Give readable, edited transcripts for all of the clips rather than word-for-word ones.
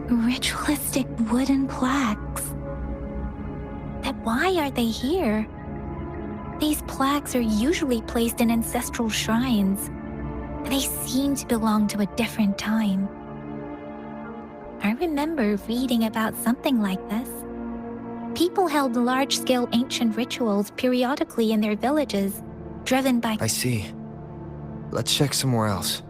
Ritualistic wooden plaques. Then why are they here? These plaques are usually placed in ancestral shrines. They seem to belong to a different time. I remember reading about something like this. People held large-scale ancient rituals periodically in their villages, driven by... I see. Let's check somewhere else.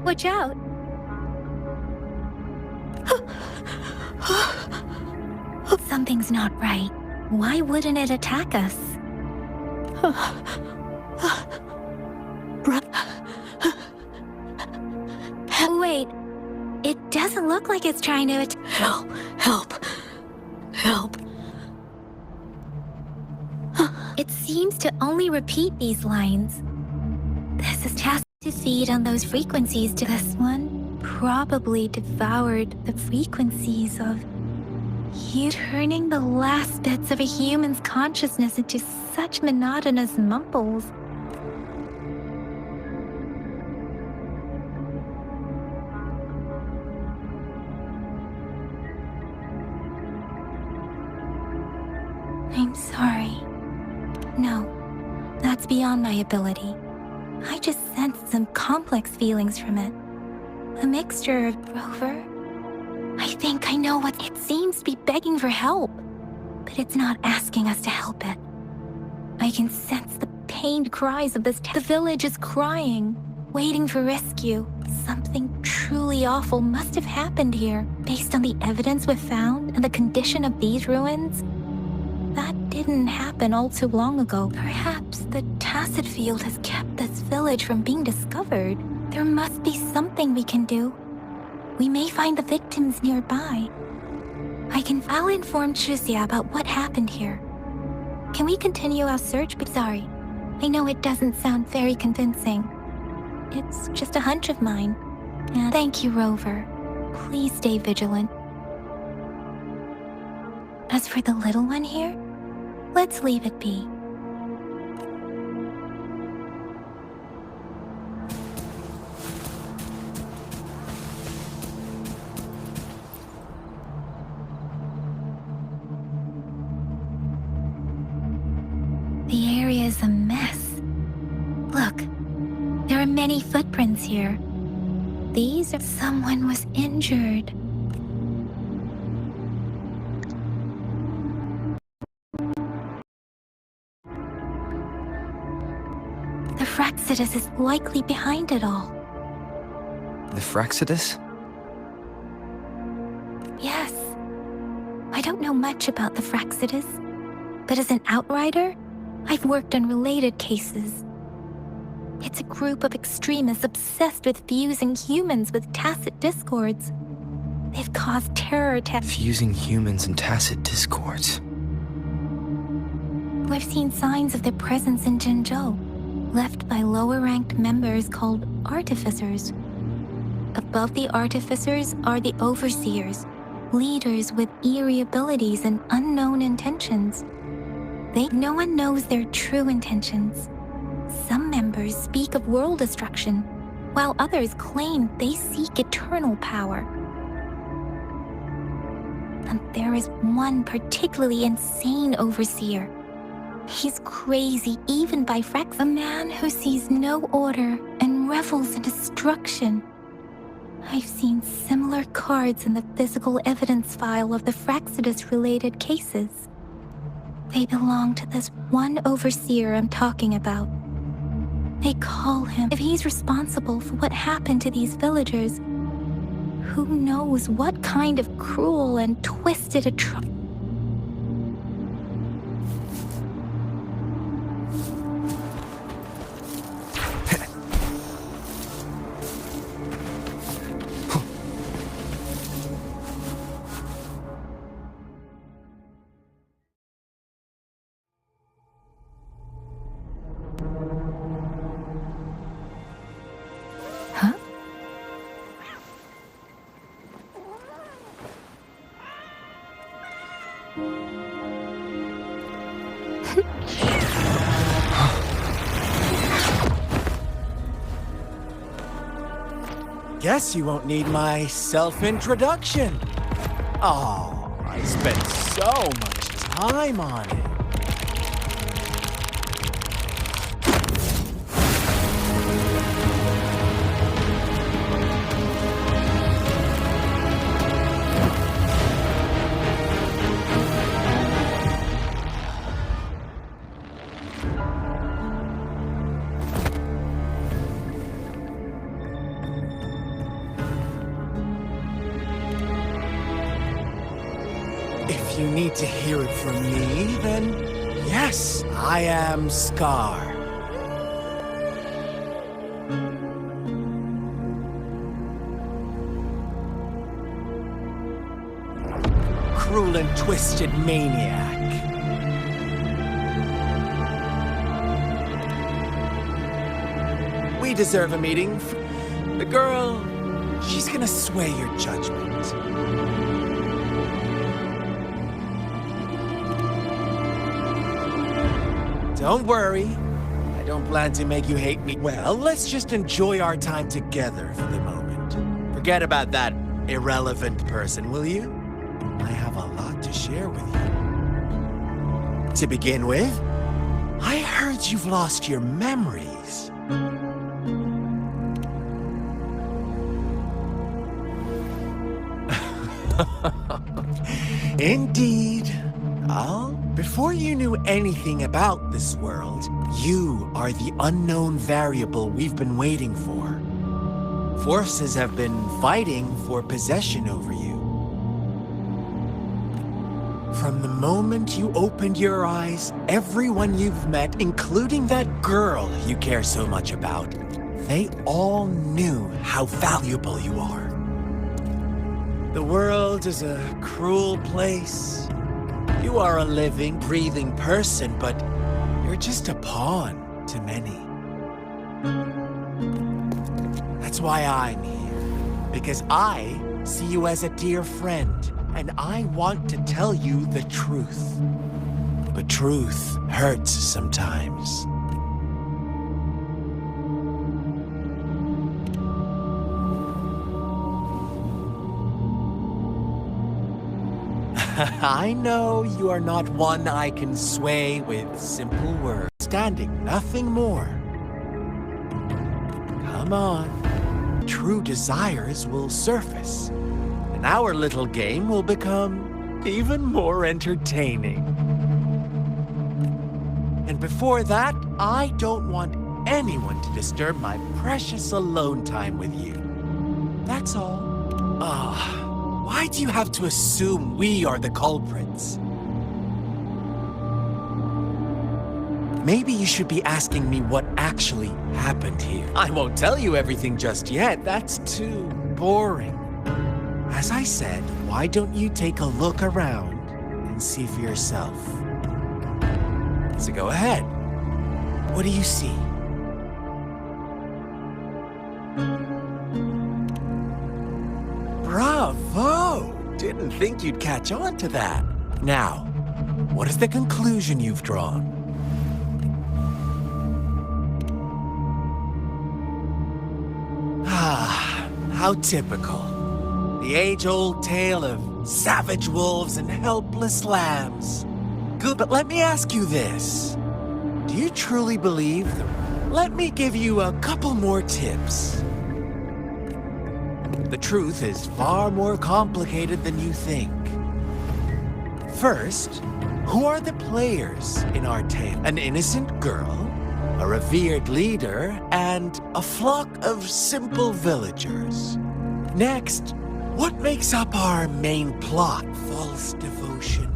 Watch out! Something's not right. Why wouldn't it attack us? Wait, it doesn't look like it's trying to Help! It seems to only repeat these lines. This is tasked to feed on those frequencies to this one. Probably devoured the frequencies of you, turning the last bits of a human's consciousness into such monotonous mumbles. I'm sorry. No, that's beyond my ability. I just sensed some complex feelings from it. A mixture of Rover. I think I know what it seems to be begging for help, but it's not asking us to help it. I can sense the pained cries of this. The village is crying, waiting for rescue. Something truly awful must have happened here, based on the evidence we've found and the condition of these ruins. That didn't happen all too long ago. Perhaps the tacit field has kept this village from being discovered. There must be something we can do. We may find the victims nearby. I'll inform Chuzia about what happened here. Can we continue our search? But sorry, I know it doesn't sound very convincing. It's just a hunch of mine. And thank you, Rover. Please stay vigilant. As for the little one here, let's leave it be. The area is a mess. Look, there are many footprints here. These are... Someone was injured. The Fraxidus is likely behind it all. The Fraxidus? Yes. I don't know much about the Fraxidus, but as an outrider, I've worked on related cases. It's a group of extremists obsessed with fusing humans with tacit discords. They've caused terror attacks. Fusing humans and tacit discords. We've seen signs of their presence in Jinzhou, left by lower-ranked members called Artificers. Above the Artificers are the Overseers, leaders with eerie abilities and unknown intentions. No one knows their true intentions. Some members speak of world destruction, while others claim they seek eternal power. And there is one particularly insane overseer. He's crazy even by Frax, a man who sees no order and revels in destruction. I've seen similar cards in the physical evidence file of the Fraxidus-related cases. They belong to this one overseer I'm talking about. They call him. If he's responsible for what happened to these villagers, who knows what kind of cruel and twisted atrocity. guess you won't need my self-introduction. Oh, I spent so much time on it. If you need to hear it from me, then yes, I am Scar. Cruel and twisted maniac. We deserve a meeting. The girl, she's gonna sway your judgment. Don't worry. I don't plan to make you hate me. Well, let's just enjoy our time together for the moment. Forget about that irrelevant person, will you? I have a lot to share with you. To begin with, I heard you've lost your memories. Indeed. Before you knew anything about this world, you are the unknown variable we've been waiting for. Forces have been fighting for possession over you. From the moment you opened your eyes, everyone you've met, including that girl you care so much about, they all knew how valuable you are. The world is a cruel place. You are a living, breathing person, but you're just a pawn to many. That's why I'm here. Because I see you as a dear friend, and I want to tell you the truth. But truth hurts sometimes. I know you are not one I can sway with simple words. Standing, nothing more. Come on. True desires will surface, and our little game will become even more entertaining. And before that, I don't want anyone to disturb my precious alone time with you. That's all. Why do you have to assume we are the culprits? Maybe you should be asking me what actually happened here. I won't tell you everything just yet. That's too boring. As I said, why don't you take a look around and see for yourself? So go ahead. What do you see? Bravo! Didn't think you'd catch on to that. Now, what is the conclusion you've drawn? How typical. The age-old tale of savage wolves and helpless lambs. Good, but let me ask you this. Do you truly believe them? Let me give you a couple more tips. The truth is far more complicated than you think. First, who are the players in our tale? An innocent girl, a revered leader, and a flock of simple villagers. Next, what makes up our main plot? False devotion,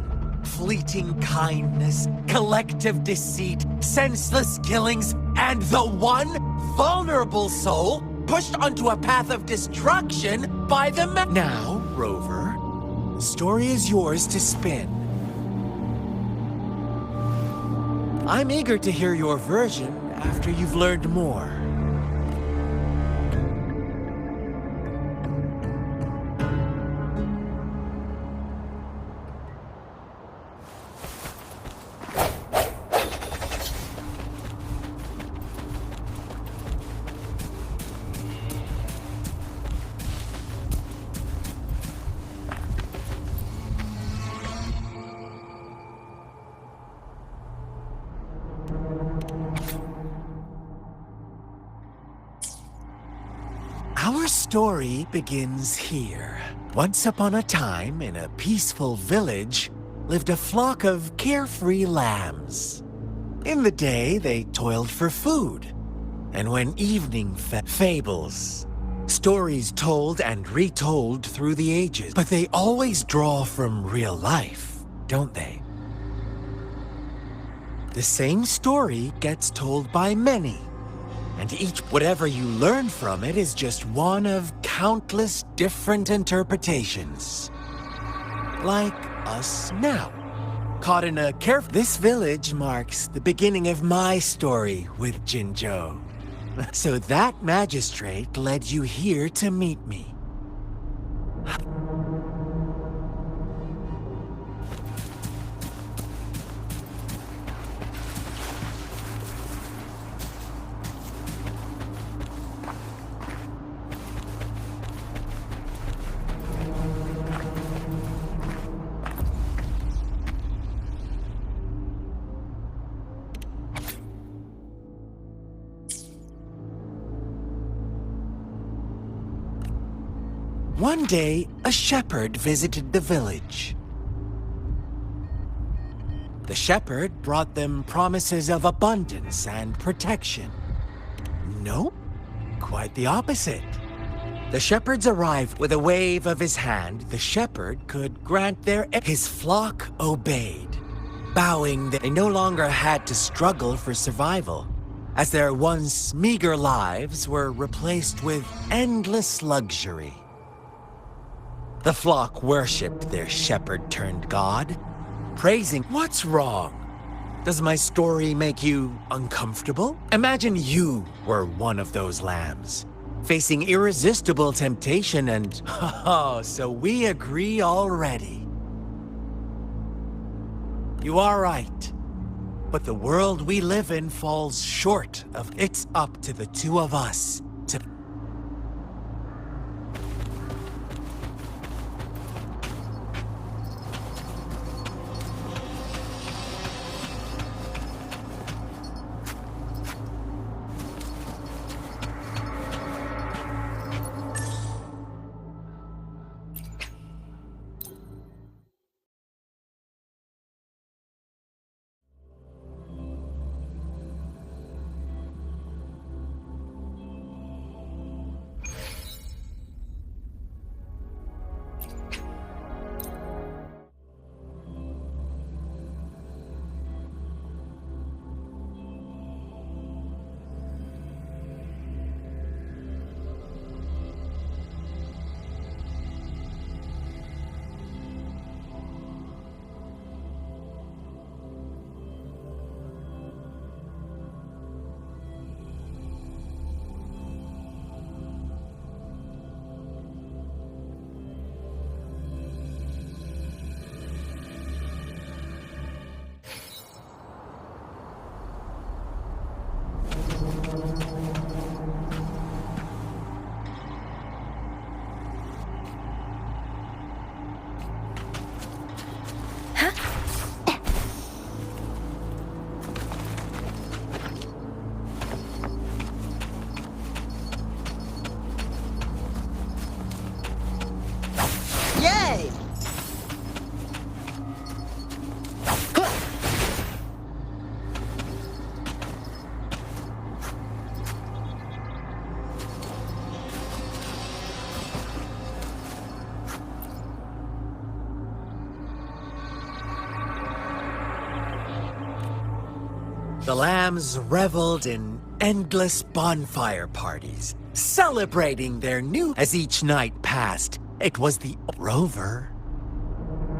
fleeting kindness, collective deceit, senseless killings, and the one vulnerable soul pushed onto a path of destruction by the Now, Rover, the story is yours to spin. I'm eager to hear your version after you've learned more. Our story begins here. Once upon a time, in a peaceful village, lived a flock of carefree lambs. In the day, they toiled for food. And when evening fables, stories told and retold through the ages. But they always draw from real life, don't they? The same story gets told by many. And whatever you learn from it is just one of countless different interpretations. Like us now. Caught in a This village marks the beginning of my story with Jinzhou. So that magistrate led you here to meet me. One day, a shepherd visited the village. The shepherd brought them promises of abundance and protection. No, quite the opposite. The shepherds arrived with a wave of his hand. The shepherd could grant his flock obeyed, bowing that they no longer had to struggle for survival, as their once meager lives were replaced with endless luxury. The flock worshipped their shepherd-turned-god, praising. What's wrong? Does my story make you uncomfortable? Imagine you were one of those lambs, facing irresistible temptation and... Oh, so we agree already. You are right. But the world we live in falls short of... It's up to the two of us to... Yay! The lambs reveled in endless bonfire parties, celebrating their new... As each night passed, it was the... Rover,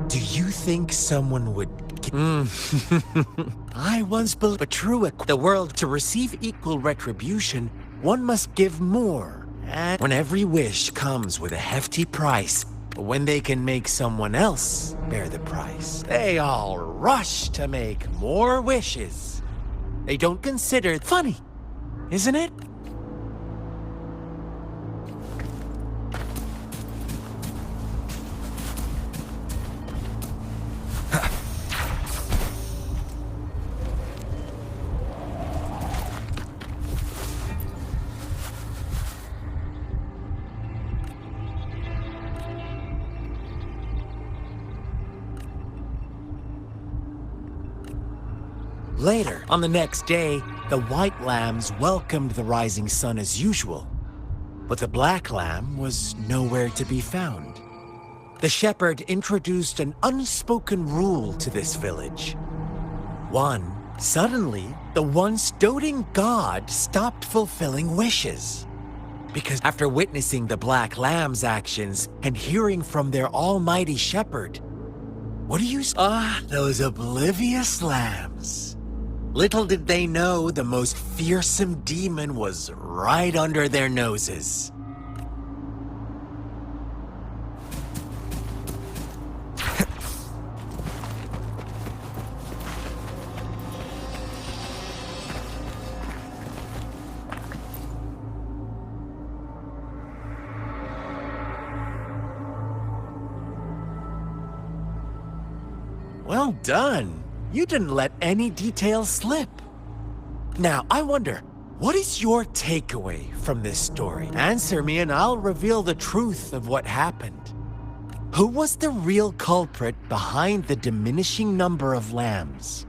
do you think someone would... I once believed... But true, the world, to receive equal retribution, one must give more. And when every wish comes with a hefty price, when they can make someone else bear the price, they all rush to make more wishes. They don't consider... Funny, isn't it? Later, on the next day, the white lambs welcomed the rising sun as usual, but the black lamb was nowhere to be found. The shepherd introduced an unspoken rule to this village. Suddenly, the once doting god stopped fulfilling wishes. Because after witnessing the black lamb's actions and hearing from their almighty shepherd, what do you say? Those oblivious lambs. Little did they know the most fearsome demon was right under their noses. Well done. You didn't let any details slip. Now, I wonder, what is your takeaway from this story? Answer me and I'll reveal the truth of what happened. Who was the real culprit behind the diminishing number of lambs?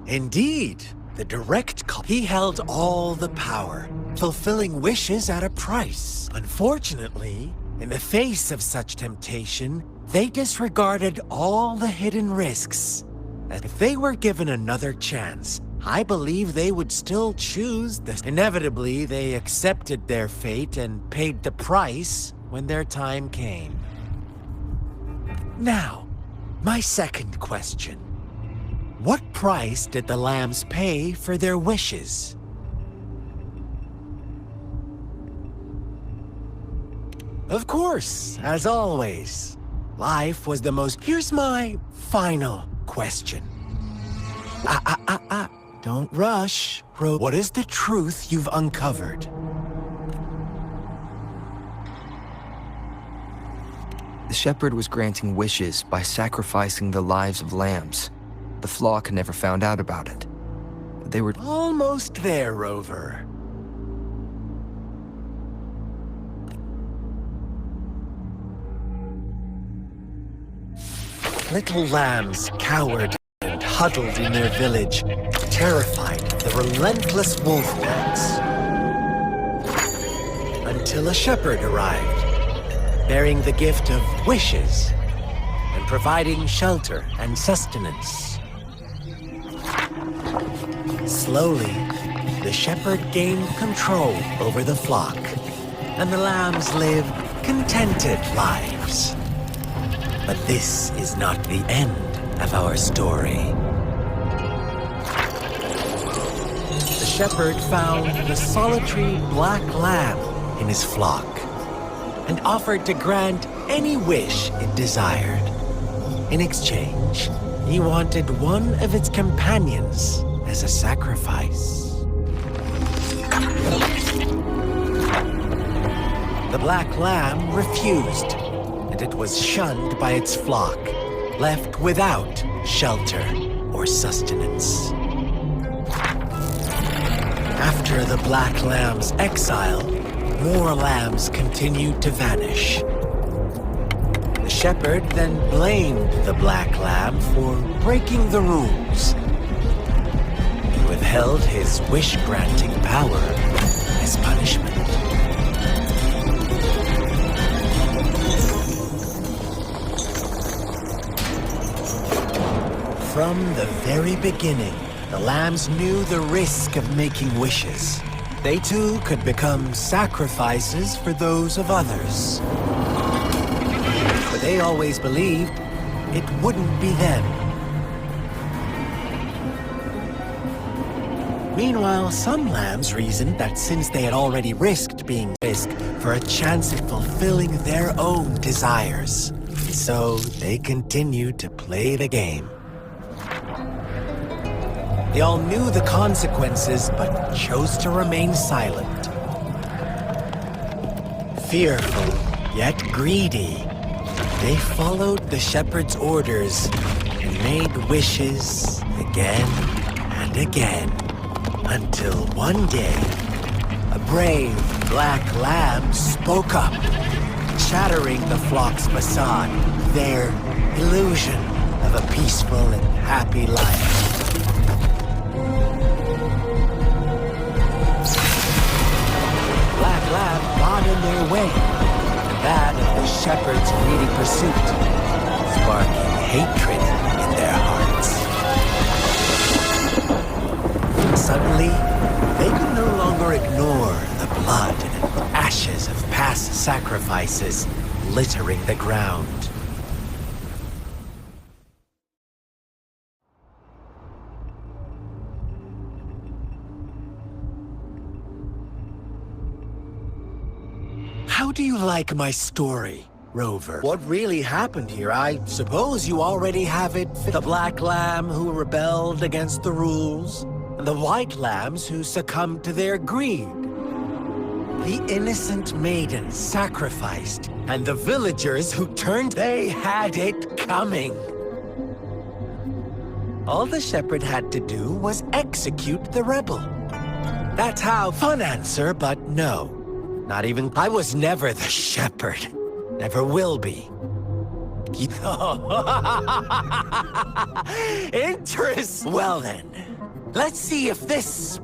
Indeed, the direct culprit. He held all the power, fulfilling wishes at a price. Unfortunately, in the face of such temptation, they disregarded all the hidden risks. And if they were given another chance, I believe they would still choose this. Inevitably, they accepted their fate and paid the price when their time came. Now, my second question. What price did the lambs pay for their wishes? Of course, as always, life was the most... Here's my final question. Don't rush. What is the truth you've uncovered? The shepherd was granting wishes by sacrificing the lives of lambs. The flock never found out about it. They were... Almost there, Rover. Little lambs cowered and huddled in their village, terrified of the relentless wolf packs. Until a shepherd arrived, bearing the gift of wishes and providing shelter and sustenance. Slowly, the shepherd gained control over the flock, and the lambs lived contented lives. But this is not the end of our story. The shepherd found the solitary black lamb in his flock and offered to grant any wish it desired. In exchange, he wanted one of its companions as a sacrifice. The black lamb refused, and it was shunned by its flock, left without shelter or sustenance. After the black lamb's exile, more lambs continued to vanish. The shepherd then blamed the black lamb for breaking the rules. He withheld his wish-granting power as punishment. From the very beginning, the lambs knew the risk of making wishes. They too could become sacrifices for those of others. But they always believed it wouldn't be them. Meanwhile, some lambs reasoned that since they had already risked being risked for a chance at fulfilling their own desires, so they continued to play the game. They all knew the consequences, but chose to remain silent. Fearful, yet greedy, they followed the shepherd's orders and made wishes again and again, until one day, a brave black lamb spoke up, shattering the flock's facade, their illusion, of a peaceful and happy life. Black Lab got in their way, and that of the shepherd's greedy pursuit, sparking hatred in their hearts. Suddenly, they could no longer ignore the blood and ashes of past sacrifices littering the ground. How do you like my story, Rover? What really happened here? I suppose you already have it. The black lamb who rebelled against the rules, and the white lambs who succumbed to their greed. The innocent maiden sacrificed, and the villagers who turned, they had it coming. All the shepherd had to do was execute the rebel. That's how. Fun answer, but no. Not even. I was never the shepherd. Never will be. Interest. Well then, let's see if this.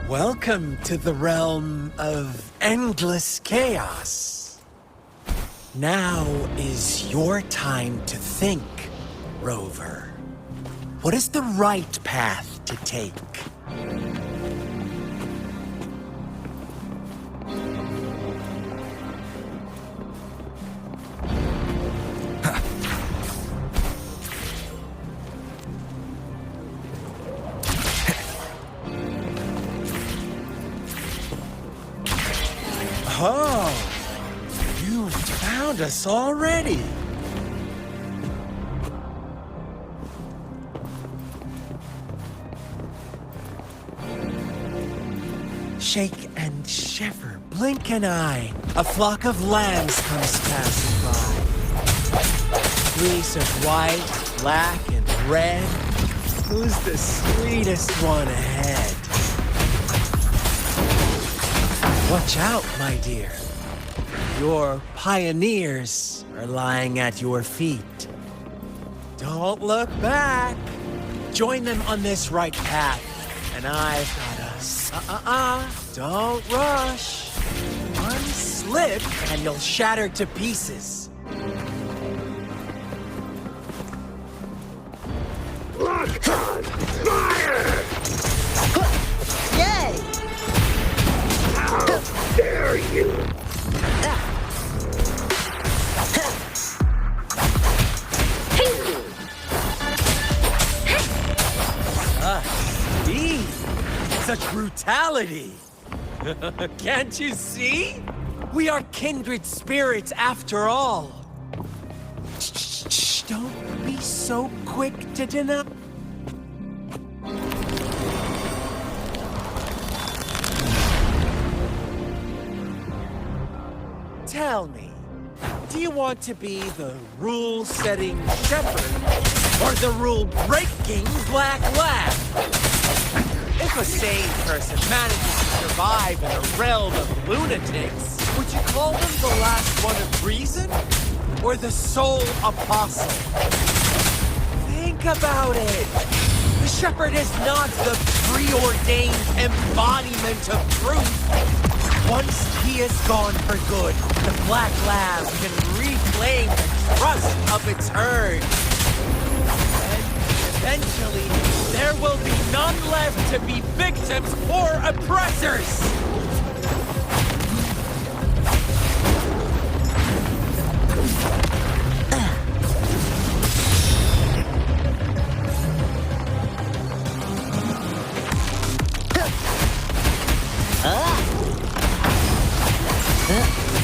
Welcome to the realm of endless chaos. Now is your time to think, Rover. What is the right path to take? Oh, you found us already. Shake and shiver, blink an eye. A flock of lambs comes passing by. Fleece of white, black, and red. Who's the sweetest one ahead? Watch out, my dear. Your pioneers are lying at your feet. Don't look back. Join them on this right path. And I've got a... Don't rush. One slip and you'll shatter to pieces. Lock on! Fire! Yay! How dare you! Speed! Such brutality! Can't you see? We are kindred spirits after all. Shh, don't be so quick to deny. Tell me, do you want to be the rule-setting shepherd or the rule-breaking black lab? If a sane person manages to survive in a realm of lunatics, would you call them the last one of reason or the sole apostle? Think about it. The shepherd is not the preordained embodiment of truth. Once he is gone for good, the Black Lab can reclaim the trust of its herd. And eventually, there will be none left to be victims or oppressors!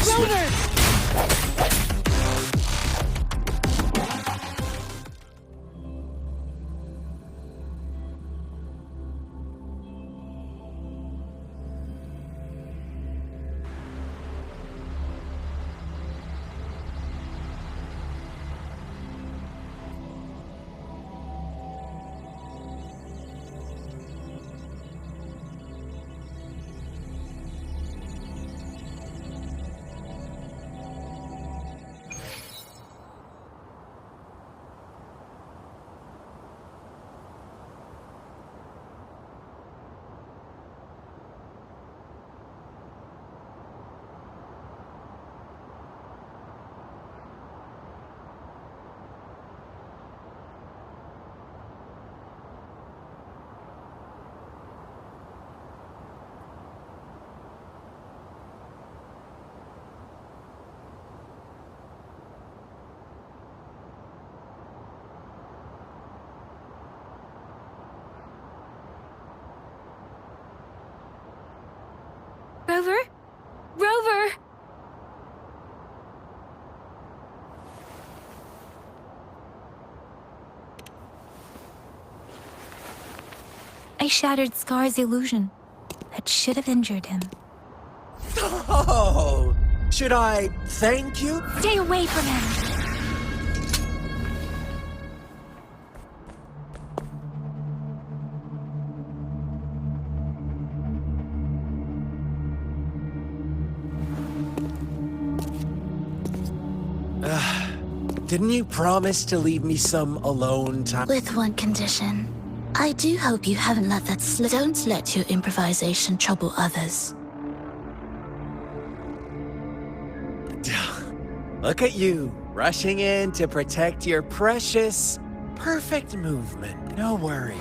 Rover! Rover? Rover! I shattered Scar's illusion. That should have injured him. Oh, should I thank you? Stay away from him! Didn't you promise to leave me some alone time? With one condition. I do hope you haven't let that slip. Don't let your improvisation trouble others. Look at you, rushing in to protect your precious, perfect movement. No worries.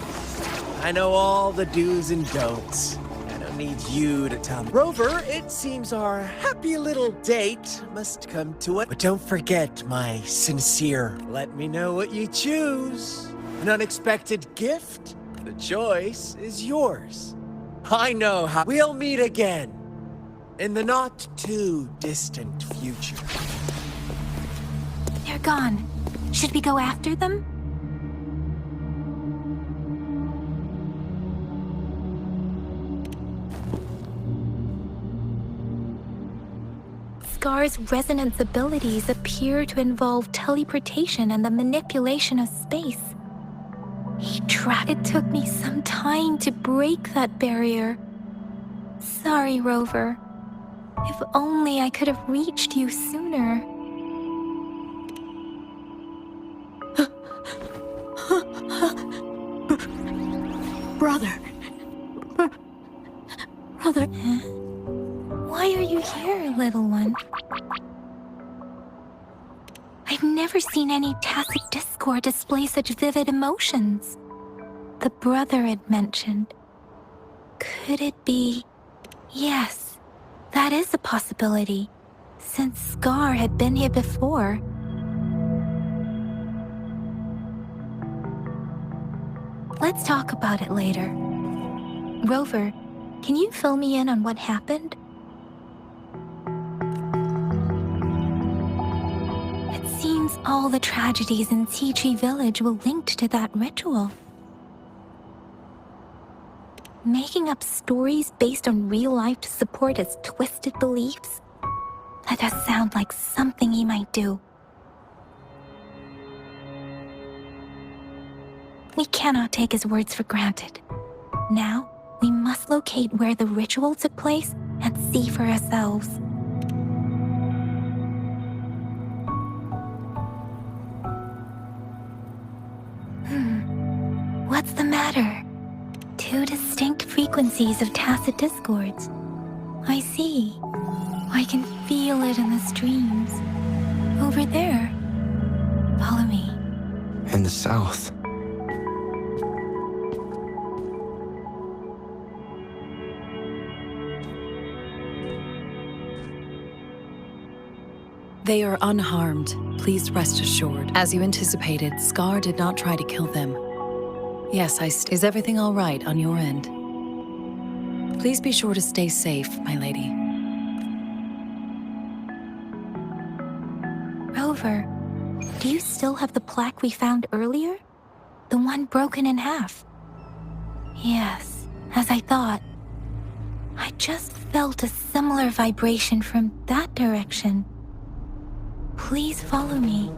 I know all the do's and don'ts. I don't need you to tell me. Rover, it seems our happy little date must come to it. But don't forget my sincere, let me know what you choose. An unexpected gift? The choice is yours. I know how. We'll meet again in the not too distant future. They're gone. Should we go after them? Scar's resonance abilities appear to involve teleportation and the manipulation of space. It took me some time to break that barrier. Sorry, Rover. If only I could have reached you sooner. Brother. Brother. Why are you here, little one? I've never seen any tacit discord display such vivid emotions. The brother had mentioned. Could it be? Yes, that is a possibility, since Scar had been here before. Let's talk about it later. Rover, can you fill me in on what happened? It seems all the tragedies in Tea Tree Village were linked to that ritual. Making up stories based on real life to support his twisted beliefs? That does sound like something he might do. We cannot take his words for granted. Now, we must locate where the ritual took place and see for ourselves. What's the matter? Two distinct frequencies of tacit discords. I see. I can feel it in the streams. Over there. Follow me. In the south. They are unharmed. Please rest assured. As you anticipated, Scar did not try to kill them. Yes, is everything all right on your end? Please be sure to stay safe, my lady. Rover, do you still have the plaque we found earlier? The one broken in half? Yes, as I thought. I just felt a similar vibration from that direction. Please follow me.